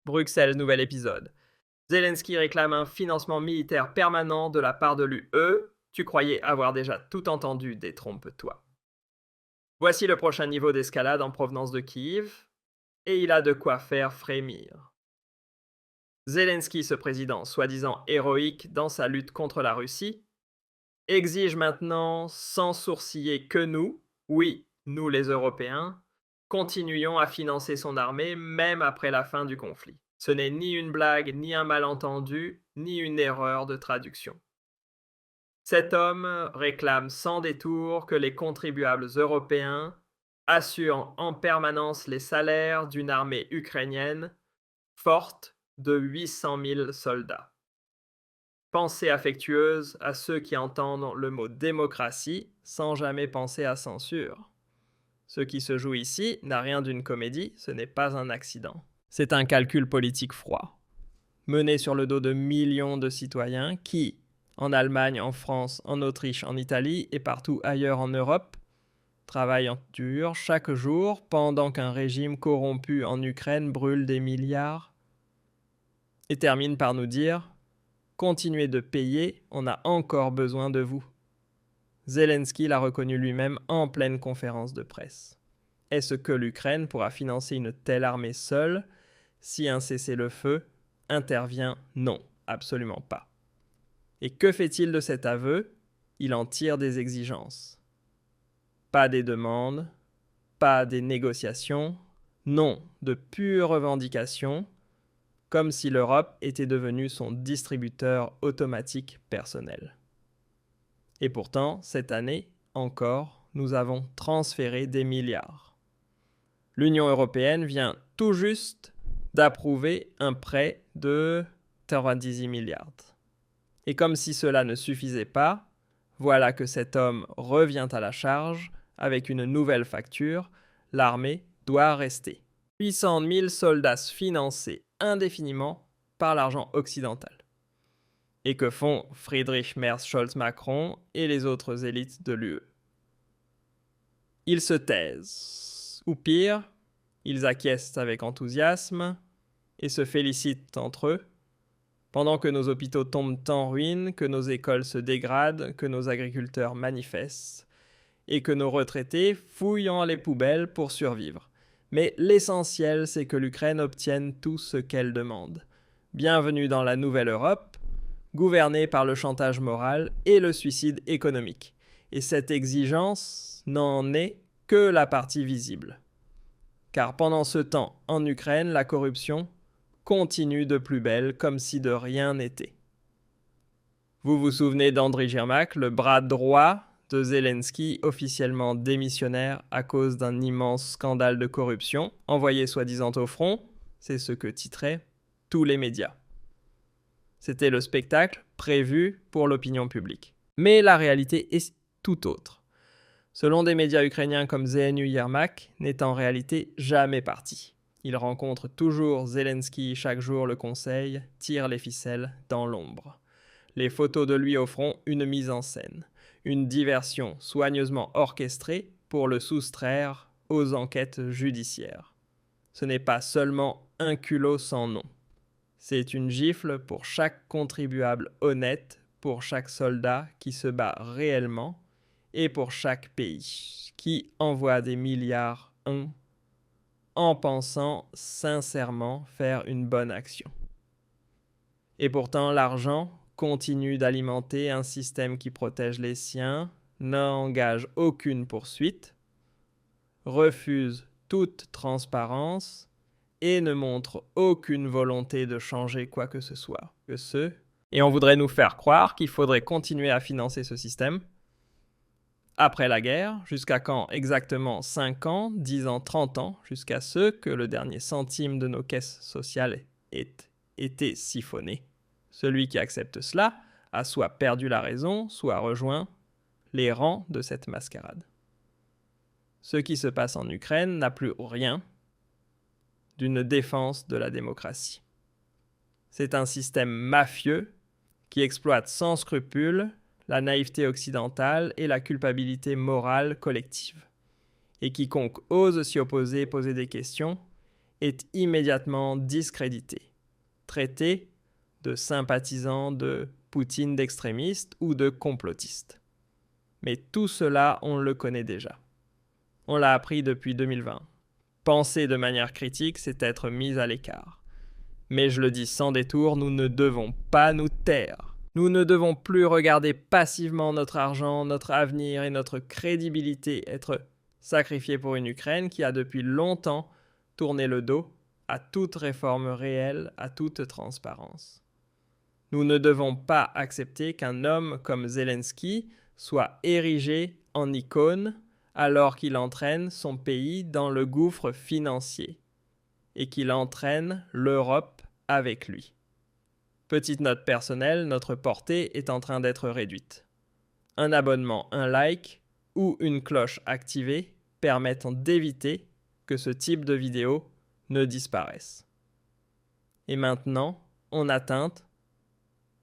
Bruxelles, nouvel épisode. Zelensky réclame un financement militaire permanent de la part de l'UE. Tu croyais avoir déjà tout entendu, détrompe-toi. Voici le prochain niveau d'escalade en provenance de Kiev, et il a de quoi faire frémir. Zelensky, ce président soi-disant héroïque dans sa lutte contre la Russie, exige maintenant sans sourciller que nous, oui, nous les Européens, continuions à financer son armée même après la fin du conflit. Ce n'est ni une blague, ni un malentendu, ni une erreur de traduction. Cet homme réclame sans détour que les contribuables européens assurent en permanence les salaires d'une armée ukrainienne forte de 800 000 soldats. Pensée affectueuse à ceux qui entendent le mot démocratie sans jamais penser à censure. Ce qui se joue ici n'a rien d'une comédie, ce n'est pas un accident. C'est un calcul politique froid, mené sur le dos de millions de citoyens qui, en Allemagne, en France, en Autriche, en Italie et partout ailleurs en Europe, travaillent dur chaque jour pendant qu'un régime corrompu en Ukraine brûle des milliards et termine par nous dire « Continuez de payer, on a encore besoin de vous ». Zelensky l'a reconnu lui-même en pleine conférence de presse. Est-ce que l'Ukraine pourra financer une telle armée seule si un cessez-le-feu intervient? Non, absolument pas. Et que fait-il de cet aveu? Il en tire des exigences. Pas des demandes, pas des négociations, non, de pures revendications, comme si l'Europe était devenue son distributeur automatique personnel. Et pourtant, cette année, encore, nous avons transféré des milliards. L'Union européenne vient tout juste d'approuver un prêt de 98 milliards. Et comme si cela ne suffisait pas, voilà que cet homme revient à la charge avec une nouvelle facture. L'armée doit rester. 800 000 soldats financés indéfiniment par l'argent occidental. Et que font Friedrich Merz, Scholz, Macron et les autres élites de l'UE? Ils se taisent, ou pire, ils acquiescent avec enthousiasme et se félicitent entre eux, pendant que nos hôpitaux tombent en ruine, que nos écoles se dégradent, que nos agriculteurs manifestent, et que nos retraités fouillent en les poubelles pour survivre. Mais l'essentiel, c'est que l'Ukraine obtienne tout ce qu'elle demande. Bienvenue dans la nouvelle Europe, gouvernée par le chantage moral et le suicide économique. Et cette exigence n'en est que la partie visible. Car pendant ce temps, en Ukraine, la corruption continue de plus belle, comme si de rien n'était. Vous vous souvenez d'Andriy Yermak, le bras droit de Zelensky, officiellement démissionnaire à cause d'un immense scandale de corruption, envoyé soi-disant au front, c'est ce que titraient tous les médias. C'était le spectacle prévu pour l'opinion publique. Mais la réalité est tout autre. Selon des médias ukrainiens comme ZNU Yermak, n'est en réalité jamais parti. Il rencontre toujours Zelensky chaque jour, le conseil, tire les ficelles dans l'ombre. Les photos de lui au front, une mise en scène. Une diversion soigneusement orchestrée pour le soustraire aux enquêtes judiciaires. Ce n'est pas seulement un culot sans nom. C'est une gifle pour chaque contribuable honnête, pour chaque soldat qui se bat réellement et pour chaque pays qui envoie des milliards en pensant sincèrement faire une bonne action. Et pourtant, l'argent continue d'alimenter un système qui protège les siens, n'engage aucune poursuite, refuse toute transparence et ne montre aucune volonté de changer quoi que ce soit. Et on voudrait nous faire croire qu'il faudrait continuer à financer ce système après la guerre, jusqu'à quand? Exactement 5 ans, 10 ans, 30 ans, jusqu'à ce que le dernier centime de nos caisses sociales ait été siphonné. Celui qui accepte cela a soit perdu la raison, soit rejoint les rangs de cette mascarade. Ce qui se passe en Ukraine n'a plus rien d'une défense de la démocratie. C'est un système mafieux qui exploite sans scrupule la naïveté occidentale et la culpabilité morale collective. Et quiconque ose s'y opposer, poser des questions, est immédiatement discrédité, traité de sympathisant de Poutine d'extrémiste ou de complotiste. Mais tout cela, on le connaît déjà. On l'a appris depuis 2020. Penser de manière critique, c'est être mis à l'écart. Mais je le dis sans détour, nous ne devons pas nous taire. Nous ne devons plus regarder passivement notre argent, notre avenir et notre crédibilité être sacrifiés pour une Ukraine qui a depuis longtemps tourné le dos à toute réforme réelle, à toute transparence. Nous ne devons pas accepter qu'un homme comme Zelensky soit érigé en icône alors qu'il entraîne son pays dans le gouffre financier et qu'il entraîne l'Europe avec lui. Petite note personnelle, notre portée est en train d'être réduite. Un abonnement, un like ou une cloche activée permettent d'éviter que ce type de vidéo ne disparaisse. Et maintenant, on atteint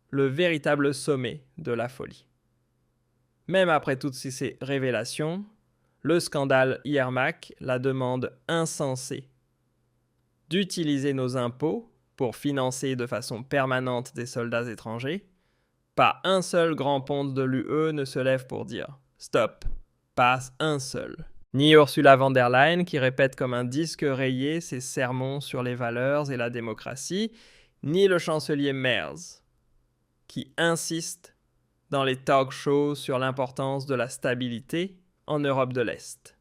le véritable sommet de la folie. Même après toutes ces révélations, le scandale Yermak, la demande insensée d'utiliser nos impôts pour financer de façon permanente des soldats étrangers, pas un seul grand ponte de l'UE ne se lève pour dire « Stop », pas un seul. Ni Ursula von der Leyen qui répète comme un disque rayé ses sermons sur les valeurs et la démocratie, ni le chancelier Merz qui insiste dans les talk-shows sur l'importance de la stabilité en Europe de l'Est.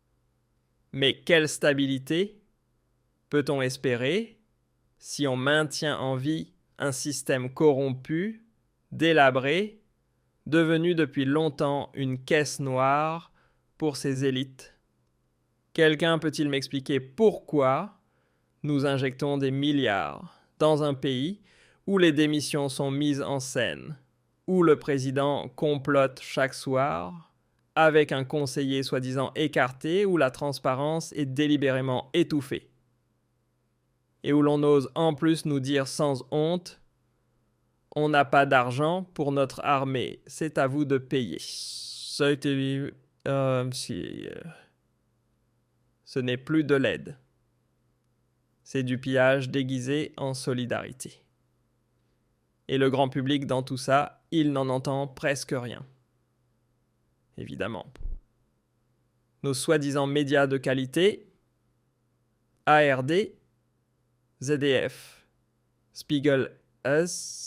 Mais quelle stabilité peut-on espérer si on maintient en vie un système corrompu, délabré, devenu depuis longtemps une caisse noire pour ces élites? Quelqu'un peut-il m'expliquer pourquoi nous injectons des milliards dans un pays où les démissions sont mises en scène, où le président complote chaque soir, avec un conseiller soi-disant écarté, où la transparence est délibérément étouffée, et où l'on ose en plus nous dire sans honte « On n'a pas d'argent pour notre armée, c'est à vous de payer ». Ça a été... Ce n'est plus de l'aide. C'est du pillage déguisé en solidarité. Et le grand public dans tout ça, il n'en entend presque rien. Évidemment. Nos soi-disant médias de qualité, ARD, ZDF, Spiegel Us,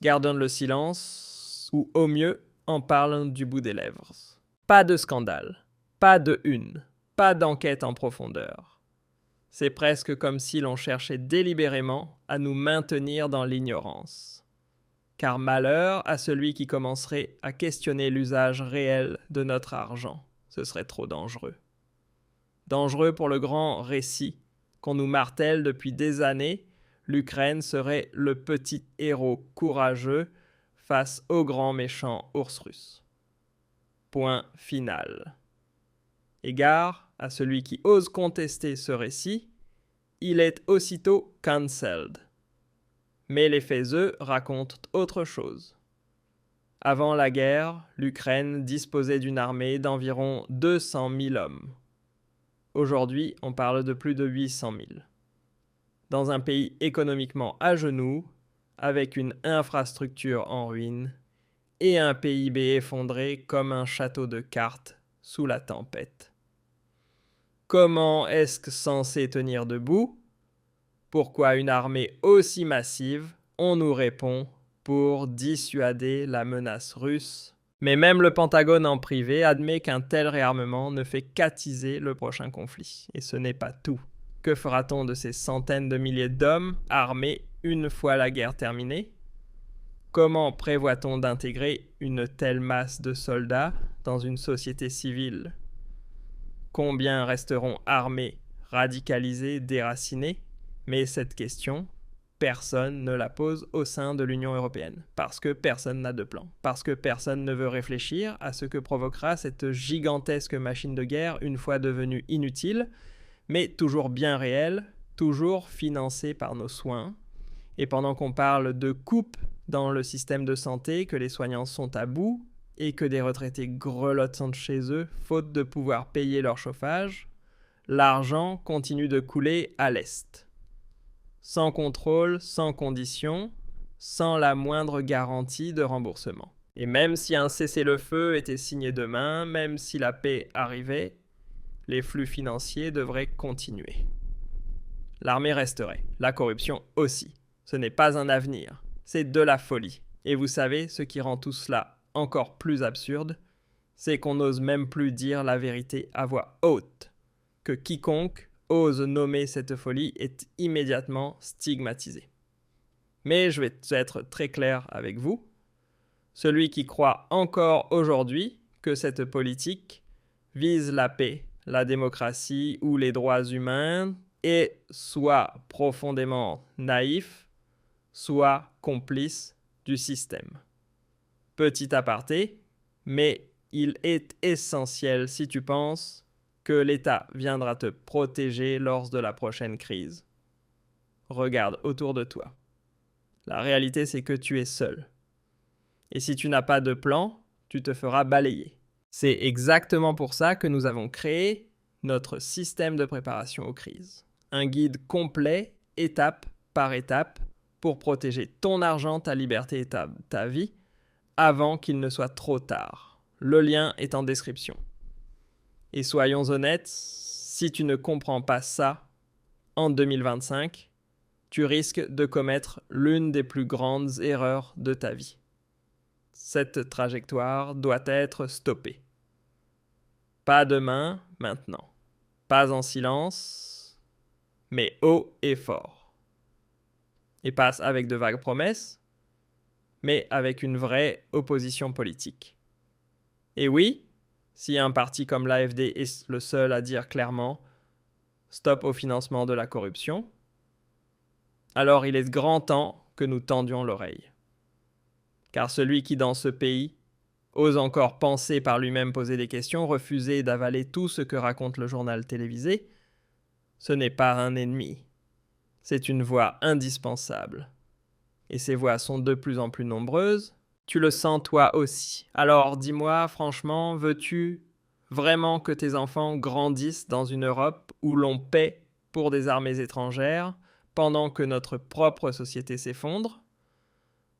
gardent le silence ou au mieux en parlent du bout des lèvres. Pas de scandale, pas de une, pas d'enquête en profondeur. C'est presque comme si l'on cherchait délibérément à nous maintenir dans l'ignorance. Car malheur à celui qui commencerait à questionner l'usage réel de notre argent. Ce serait trop dangereux. Dangereux pour le grand récit qu'on nous martèle depuis des années, l'Ukraine serait le petit héros courageux face au grand méchant ours russe. Point final. Égard à celui qui ose contester ce récit, il est aussitôt cancelled. Mais les faits, eux, racontent autre chose. Avant la guerre, l'Ukraine disposait d'une armée d'environ 200 000 hommes. Aujourd'hui, on parle de plus de 800 000. Dans un pays économiquement à genoux, avec une infrastructure en ruine et un PIB effondré comme un château de cartes sous la tempête. Comment est-ce censé tenir debout? Pourquoi une armée aussi massive? On nous répond pour dissuader la menace russe. Mais même le Pentagone en privé admet qu'un tel réarmement ne fait qu'attiser le prochain conflit. Et ce n'est pas tout. Que fera-t-on de ces centaines de milliers d'hommes armés une fois la guerre terminée? Comment prévoit-on d'intégrer une telle masse de soldats dans une société civile? Combien resteront armés, radicalisés, déracinés? Mais cette question, personne ne la pose au sein de l'Union européenne, parce que personne n'a de plan, parce que personne ne veut réfléchir à ce que provoquera cette gigantesque machine de guerre une fois devenue inutile, mais toujours bien réelle, toujours financée par nos soins. Et pendant qu'on parle de coupes dans le système de santé, que les soignants sont à bout, et que des retraités grelottent chez eux, faute de pouvoir payer leur chauffage, l'argent continue de couler à l'Est. Sans contrôle, sans condition, sans la moindre garantie de remboursement. Et même si un cessez-le-feu était signé demain, même si la paix arrivait, les flux financiers devraient continuer. L'armée resterait, la corruption aussi. Ce n'est pas un avenir, c'est de la folie. Et vous savez, ce qui rend tout cela encore plus absurde, c'est qu'on n'ose même plus dire la vérité à voix haute, que quiconque ose nommer cette folie est immédiatement stigmatisé. Mais je vais être très clair avec vous, celui qui croit encore aujourd'hui que cette politique vise la paix, la démocratie ou les droits humains est soit profondément naïf, soit complice du système. Petit aparté, mais il est essentiel si tu penses que l'État viendra te protéger lors de la prochaine crise. Regarde autour de toi. La réalité, c'est que tu es seul. Et si tu n'as pas de plan, tu te feras balayer. C'est exactement pour ça que nous avons créé notre système de préparation aux crises. Un guide complet, étape par étape, pour protéger ton argent, ta liberté et ta vie, avant qu'il ne soit trop tard. Le lien est en description. Et soyons honnêtes, si tu ne comprends pas ça en 2025, tu risques de commettre l'une des plus grandes erreurs de ta vie. Cette trajectoire doit être stoppée. Pas demain, maintenant. Pas en silence, mais haut et fort. Et passe avec de vagues promesses, mais avec une vraie opposition politique. Et oui, si un parti comme l'AfD est le seul à dire clairement « stop au financement de la corruption », alors il est grand temps que nous tendions l'oreille. Car celui qui dans ce pays ose encore penser par lui-même poser des questions, refuser d'avaler tout ce que raconte le journal télévisé, ce n'est pas un ennemi. C'est une voix indispensable. Et ces voix sont de plus en plus nombreuses. Tu le sens toi aussi. Alors dis-moi, franchement, veux-tu vraiment que tes enfants grandissent dans une Europe où l'on paie pour des armées étrangères pendant que notre propre société s'effondre ?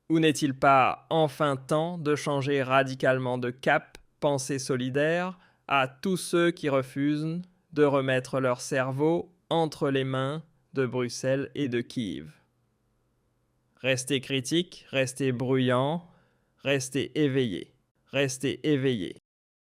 Ou n'est-il pas enfin temps de changer radicalement de cap, pensée solidaire, à tous ceux qui refusent de remettre leur cerveau entre les mains de Bruxelles et de Kiev? Restez critique, restez bruyant, restez éveillé. Restez éveillé.